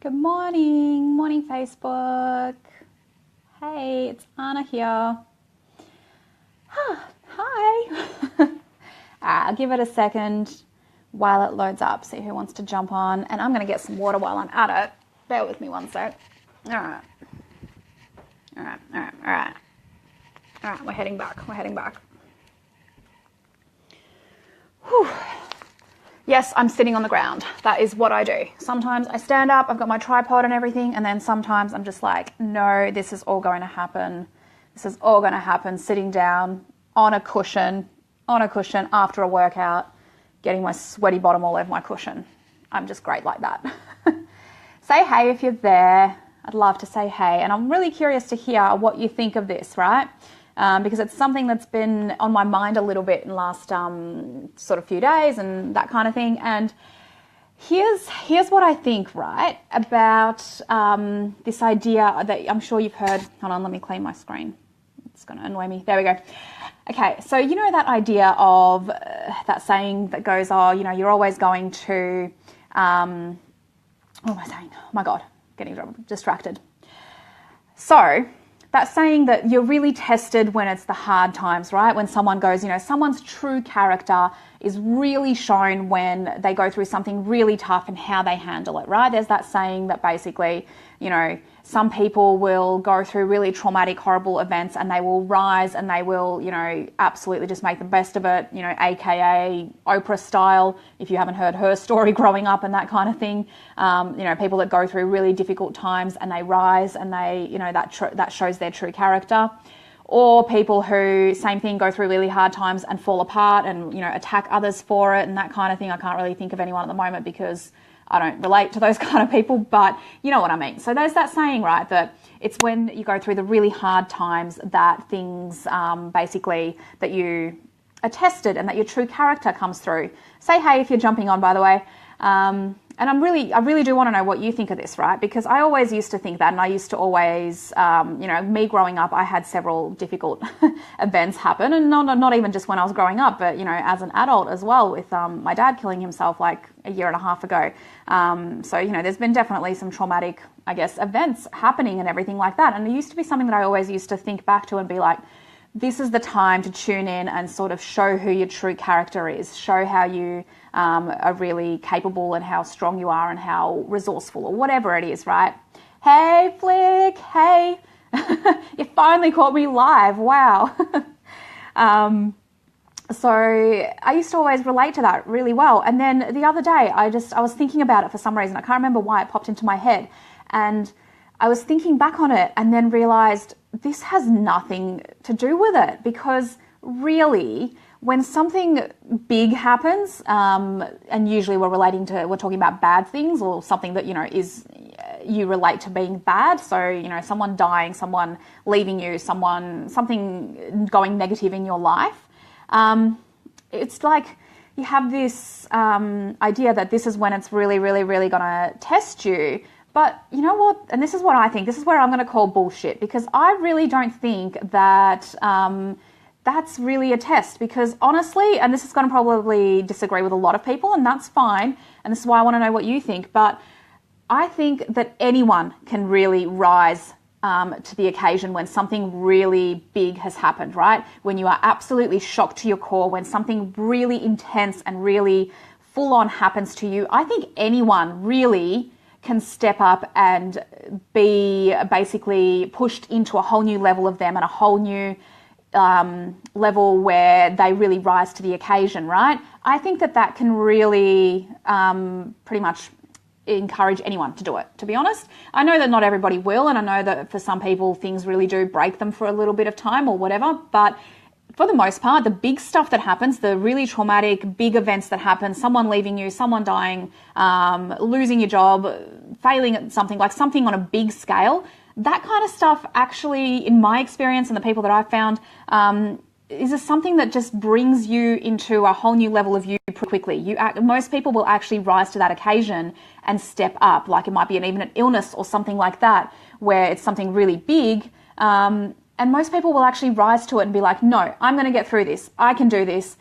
Good morning. Morning, Facebook. Hey, it's Anna here. Hi. I'll give it a second while it loads up, see who wants to jump on. And I'm going to get some water while I'm at it. Bear with me one sec. All right. We're heading back. Whew. Yes, I'm sitting on the ground. That is what I do. Sometimes I stand up, I've got my tripod and everything, and then sometimes I'm just like, no, this is all going to happen. This is all going to happen sitting down on a cushion after a workout, getting my sweaty bottom all over my cushion. I'm just great like that. Say hey if you're there. I'd love to say hey. And I'm really curious to hear what you think of this, right? Because it's something that's been on my mind a little bit in the last sort of few days and that kind of thing. And here's what I think, right, about this idea that I'm sure you've heard. Hold on, let me clean my screen. It's going to annoy me. There we go. Okay, so you know that idea of that saying that goes, oh, you know, you're always going to, what am I saying? Oh my God, getting distracted. So that saying that you're really tested when it's the hard times, right? When someone goes, you know, someone's true character is really shown when they go through something really tough and how they handle it, right? There's that saying that basically, you know, some people will go through really traumatic, horrible events and they will rise and they will, you know, absolutely just make the best of it, you know, AKA Oprah style, if you haven't heard her story growing up and that kind of thing. You know, people that go through really difficult times and they rise and they, you know, that shows their true character. Or people who, same thing, go through really hard times and fall apart and, you know, attack others for it and that kind of thing. I can't really think of anyone at the moment because I don't relate to those kind of people, but you know what I mean. So there's that saying, right, that it's when you go through the really hard times that things basically that you are tested and that your true character comes through. Say hey if you're jumping on, by the way. And I really do want to know what you think of this, right? Because I always used to think that, and I used to always, you know, me growing up, I had several difficult events happen, and not even just when I was growing up, but, you know, as an adult as well, with my dad killing himself like a year and a half ago. So, you know, there's been definitely some traumatic, I guess, events happening and everything like that. And it used to be something that I always used to think back to and be like, this is the time to tune in and sort of show who your true character is, show how you are really capable and how strong you are and how resourceful or whatever it is, right? Hey, Flick, hey, you finally caught me live, wow. So I used to always relate to that really well. And then the other day, I was thinking about it for some reason. I can't remember why it popped into my head. And I was thinking back on it and then realized this has nothing to do with it, because really when something big happens, and usually we're talking about bad things or something that, you know, is you relate to being bad. So, you know, someone dying, someone leaving you, something going negative in your life. It's like you have this idea that this is when it's really, really, really going to test you. But you know what? And this is what I think. This is where I'm going to call bullshit, because I really don't think that that's really a test. Because honestly, and this is going to probably disagree with a lot of people, and that's fine. And this is why I want to know what you think. But I think that anyone can really rise to the occasion when something really big has happened, right? When you are absolutely shocked to your core, when something really intense and really full on happens to you. I think anyone really can step up and be basically pushed into a whole new level of them and a whole new level where they really rise to the occasion, right? I think that can really pretty much encourage anyone to do it, to be honest. I know that not everybody will, and I know that for some people things really do break them for a little bit of time or whatever, but for the most part, the big stuff that happens, the really traumatic, big events that happen, someone leaving you, someone dying, losing your job, failing at something, like something on a big scale, that kind of stuff actually, in my experience and the people that I've found, is something that just brings you into a whole new level of you pretty quickly. Most people will actually rise to that occasion and step up. Like it might be even an illness or something like that, where it's something really big. And most people will actually rise to it and be like, no, I'm going to get through this. I can do this.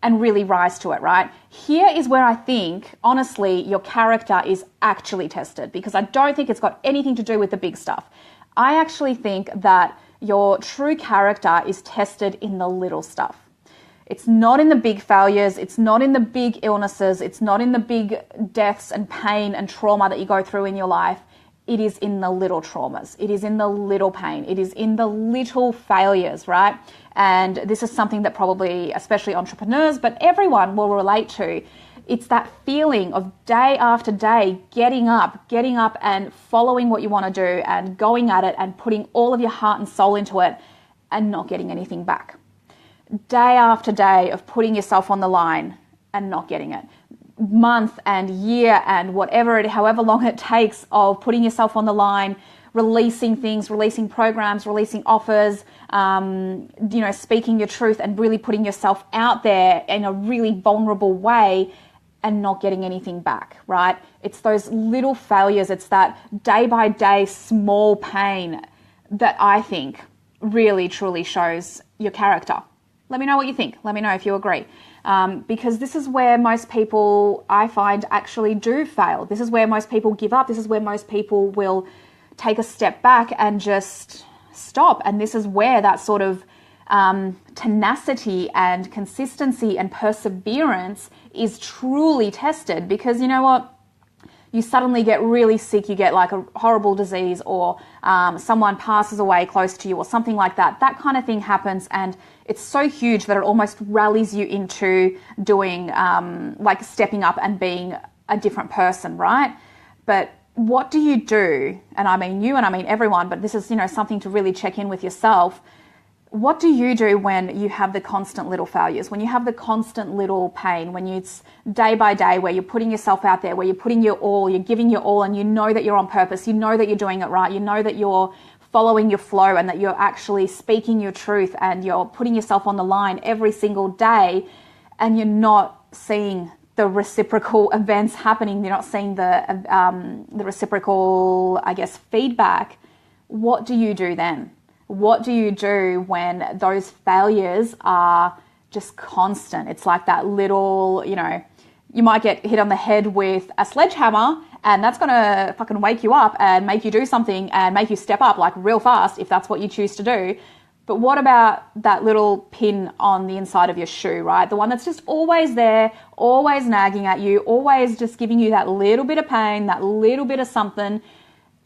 and really rise to it, right? Here is where I think, honestly, your character is actually tested, because I don't think it's got anything to do with the big stuff. I actually think that your true character is tested in the little stuff. It's not in the big failures. It's not in the big illnesses. It's not in the big deaths and pain and trauma that you go through in your life. It is in the little traumas. It is in the little pain. It is in the little failures, right? And this is something that probably, especially entrepreneurs, but everyone will relate to. It's that feeling of day after day, getting up and following what you want to do and going at it and putting all of your heart and soul into it and not getting anything back. Day after day of putting yourself on the line and not getting it. Month and year and however long it takes of putting yourself on the line, releasing things, releasing programs, releasing offers, speaking your truth and really putting yourself out there in a really vulnerable way and not getting anything back, right? It's those little failures. It's that day by day small pain that I think really truly shows your character. Let me know what you think. Let me know if you agree. Because this is where most people, I find, actually do fail. This is where most people give up. This is where most people will take a step back and just stop. And this is where that sort of tenacity and consistency and perseverance is truly tested. Because you know what? You suddenly get really sick, you get like a horrible disease, or someone passes away close to you or something like that. That kind of thing happens, and it's so huge that it almost rallies you into doing, like stepping up and being a different person, right? But what do you do? And I mean you and I mean everyone, but this is, something to really check in with yourself. What do you do when you have the constant little failures, when you have the constant little pain, when it's day by day where you're putting yourself out there, where you're putting your all, you're giving your all, and you know that you're on purpose, you know that you're doing it right, you know that you're following your flow and that you're actually speaking your truth and you're putting yourself on the line every single day, and you're not seeing the reciprocal events happening, you're not seeing the reciprocal, feedback. What do you do then? What do you do when those failures are just constant? It's like that little, you might get hit on the head with a sledgehammer, and that's going to fucking wake you up and make you do something and make you step up like real fast if that's what you choose to do. But what about that little pin on the inside of your shoe, right? The one that's just always there, always nagging at you, always just giving you that little bit of pain, that little bit of something.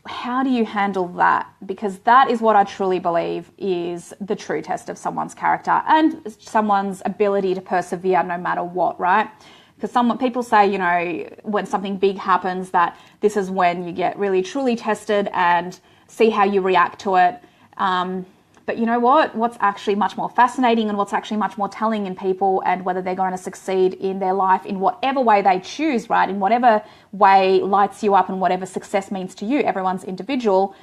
How do you handle that? Because that is what I truly believe is the true test of someone's character and someone's ability to persevere no matter what, right? Because people say, when something big happens, that this is when you get really truly tested and see how you react to it. But you know what? What's actually much more fascinating and what's actually much more telling in people and whether they're going to succeed in their life in whatever way they choose, right? In whatever way lights you up and whatever success means to you, everyone's individual.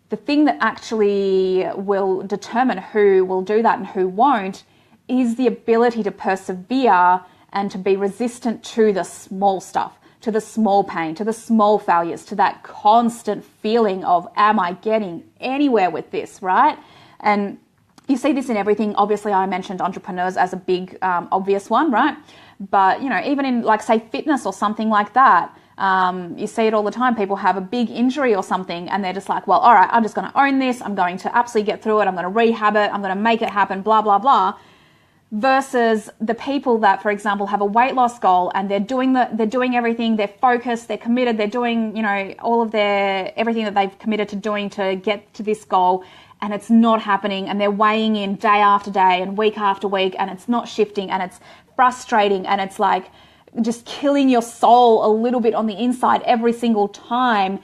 The thing that actually will determine who will do that and who won't is the ability to persevere and to be resistant to the small stuff, to the small pain, to the small failures, to that constant feeling of, am I getting anywhere with this, right? And you see this in everything. Obviously, I mentioned entrepreneurs as a big, obvious one, right? But, even in, say, fitness or something like that, you see it all the time. People have a big injury or something, and they're just like, well, all right, I'm just going to own this. I'm going to absolutely get through it. I'm going to rehab it. I'm going to make it happen, blah, blah, blah. Versus the people that, for example, have a weight loss goal and they're doing everything, they're focused, they're committed, they're doing, all of everything that they've committed to doing to get to this goal, and it's not happening, and they're weighing in day after day and week after week, and it's not shifting, and it's frustrating, and it's like just killing your soul a little bit on the inside every single time.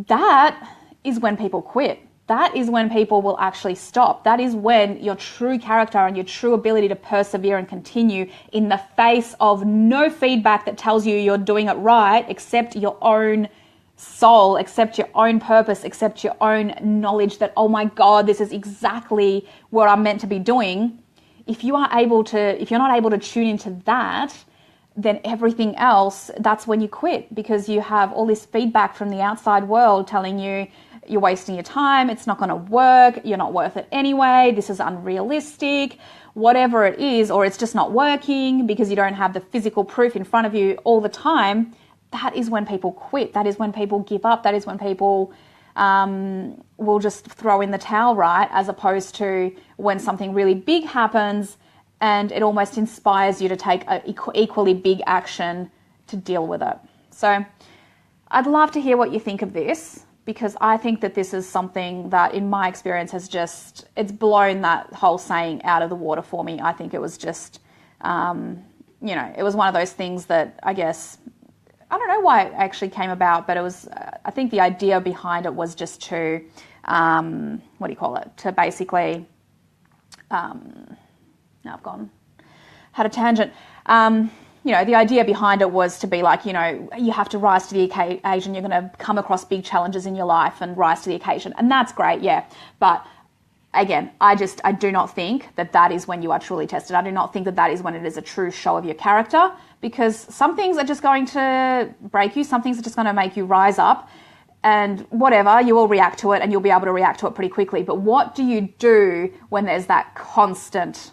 That is when people quit. That is when people will actually stop. That is when your true character and your true ability to persevere and continue in the face of no feedback that tells you you're doing it right, except your own soul, except your own purpose, except your own knowledge that, oh my God, this is exactly what I'm meant to be doing. If you're not able to tune into that, then everything else, that's when you quit, because you have all this feedback from the outside world telling you you're wasting your time, it's not going to work, you're not worth it anyway, this is unrealistic, whatever it is, or it's just not working because you don't have the physical proof in front of you all the time, that is when people quit. That is when people give up. That is when people will just throw in the towel, right? As opposed to when something really big happens and it almost inspires you to take an equally big action to deal with it. So I'd love to hear what you think of this, because I think that this is something that in my experience has just, it's blown that whole saying out of the water for me. I think it was just, it was one of those things that I guess, I don't know why it actually came about, but it was, I think the idea behind it was just to, to basically, now I've had a tangent. The idea behind it was to be like, you have to rise to the occasion. You're going to come across big challenges in your life and rise to the occasion. And that's great, yeah. But again, I do not think that is when you are truly tested. I do not think that is when it is a true show of your character, because some things are just going to break you. Some things are just going to make you rise up, and whatever, you will react to it and you'll be able to react to it pretty quickly. But what do you do when there's that constant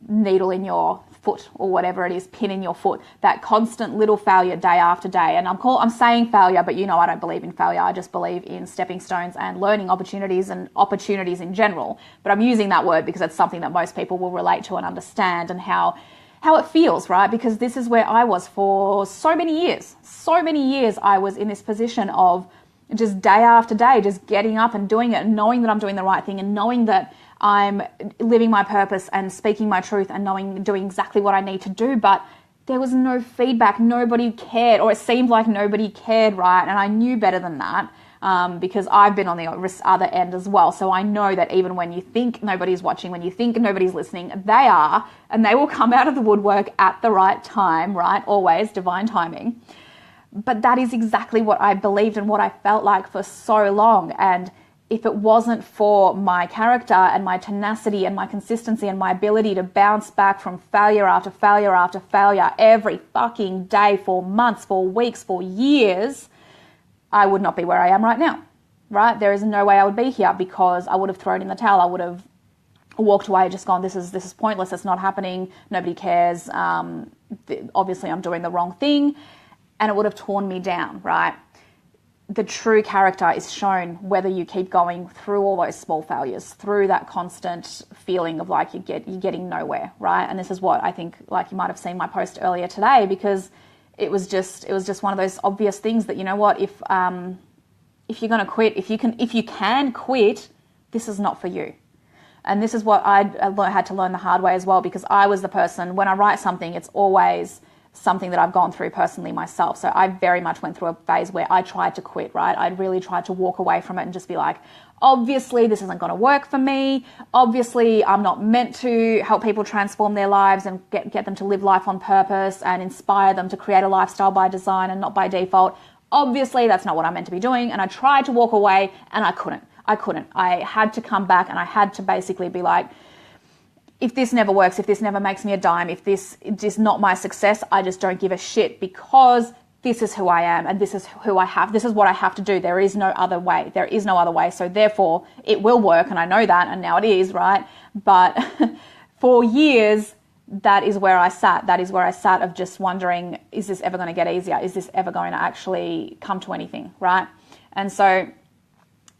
needle in your foot, or whatever it is, pin in your foot, that constant little failure day after day? And I'm saying failure, but I don't believe in failure. I just believe in stepping stones and learning opportunities and opportunities in general. But I'm using that word because it's something that most people will relate to and understand, and how it feels, right? Because this is where I was for so many years. So many years I was in this position of just day after day, just getting up and doing it, and knowing that I'm doing the right thing, and knowing that I'm living my purpose and speaking my truth and doing exactly what I need to do. But there was no feedback. Nobody cared, or it seemed like nobody cared, right? And I knew better than that, because I've been on the other end as well. So I know that even when you think nobody's watching, when you think nobody's listening, they are, and they will come out of the woodwork at the right time, right? Always divine timing. But that is exactly what I believed and what I felt like for so long. And if it wasn't for my character and my tenacity and my consistency and my ability to bounce back from failure after failure after failure every fucking day for months, for weeks, for years, I would not be where I am right now, right? There is no way I would be here, because I would have thrown in the towel. I would have walked away, just gone, this is pointless, it's not happening, nobody cares, obviously I'm doing the wrong thing, and it would have torn me down, right? The true character is shown whether you keep going through all those small failures, through that constant feeling of like you're getting nowhere, right? And this is what I think, like you might have seen my post earlier today, because it was just one of those obvious things that, if you're going to quit, if you can quit, this is not for you. And this is what I had to learn the hard way as well, because I was the person, when I write something, it's always something that I've gone through personally myself. So I very much went through a phase where I tried to quit, right? I really tried to walk away from it and just be like, obviously this isn't going to work for me. Obviously I'm not meant to help people transform their lives and get them to live life on purpose and inspire them to create a lifestyle by design and not by default. Obviously that's not what I'm meant to be doing. And I tried to walk away and I couldn't. I had to come back, and I had to basically be like, if this never works, if this never makes me a dime, if this is not my success, I just don't give a shit, because this is who I am and this is what I have to do. There is no other way. There is no other way. So therefore it will work. And I know that, and now it is, right? But for years, that is where I sat. That is where I sat, of just wondering, is this ever going to get easier? Is this ever going to actually come to anything, right? And so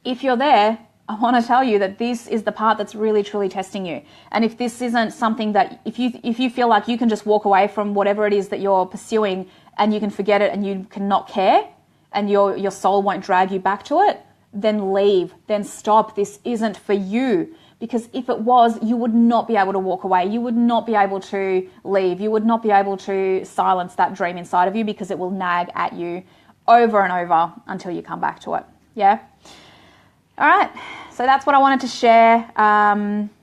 if you're there, I want to tell you that this is the part that's really, truly testing you. And if this isn't something that, if you feel like you can just walk away from whatever it is that you're pursuing and you can forget it and you cannot care and your soul won't drag you back to it, then leave, then stop. This isn't for you. Because if it was, you would not be able to walk away. You would not be able to leave. You would not be able to silence that dream inside of you, because it will nag at you over and over until you come back to it. Yeah? All right, so that's what I wanted to share.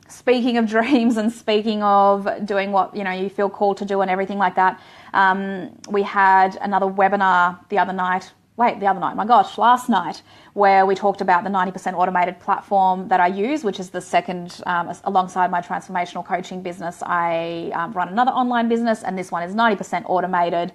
Speaking of dreams and speaking of doing what you feel called to do and everything like that, we had another webinar last night, where we talked about the 90% automated platform that I use, which is the second, alongside my transformational coaching business. I run another online business, and this one is 90% automated.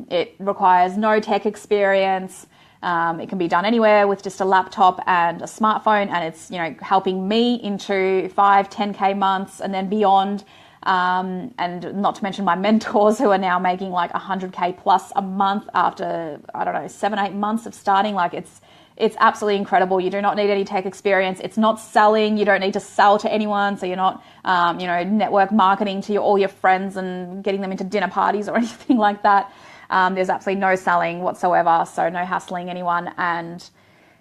It requires no tech experience. It can be done anywhere with just a laptop and a smartphone, and it's, you know, helping me into 5, 10K months and then beyond. And not to mention my mentors who are now making like 100K plus a month after, I don't know, 7, 8 months of starting. Like it's absolutely incredible. You do not need any tech experience. It's not selling. You don't need to sell to anyone. So you're not, you know, network marketing to all your friends and getting them into dinner parties or anything like that. There's absolutely no selling whatsoever. So no hassling anyone. And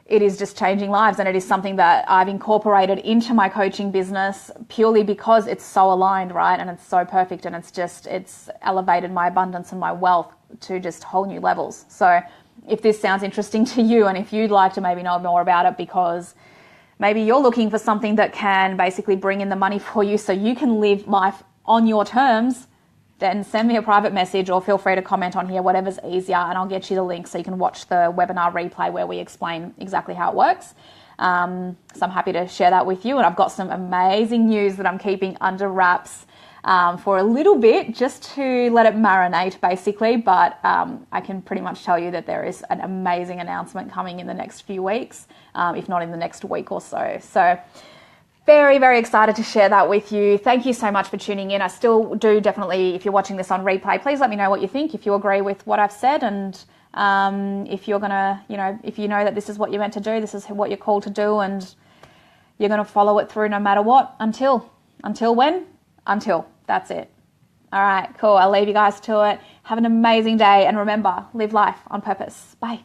it is just changing lives. And it is something that I've incorporated into my coaching business purely because it's so aligned, right? And it's so perfect. And it's elevated my abundance and my wealth to just whole new levels. So if this sounds interesting to you, and if you'd like to maybe know more about it because maybe you're looking for something that can basically bring in the money for you so you can live life on your terms, then send me a private message or feel free to comment on here, whatever's easier, and I'll get you the link so you can watch the webinar replay where we explain exactly how it works. So I'm happy to share that with you. And I've got some amazing news that I'm keeping under wraps for a little bit, just to let it marinate basically. But I can pretty much tell you that there is an amazing announcement coming in the next few weeks, if not in the next week or so. So very, very excited to share that with you. Thank you so much for tuning in. I still do definitely, if you're watching this on replay, please let me know what you think, if you agree with what I've said, and if you're going to, you know, if you know that this is what you're meant to do, this is what you're called to do, and you're going to follow it through no matter what, until when? Until. That's it. All right, cool. I'll leave you guys to it. Have an amazing day. And remember, live life on purpose. Bye.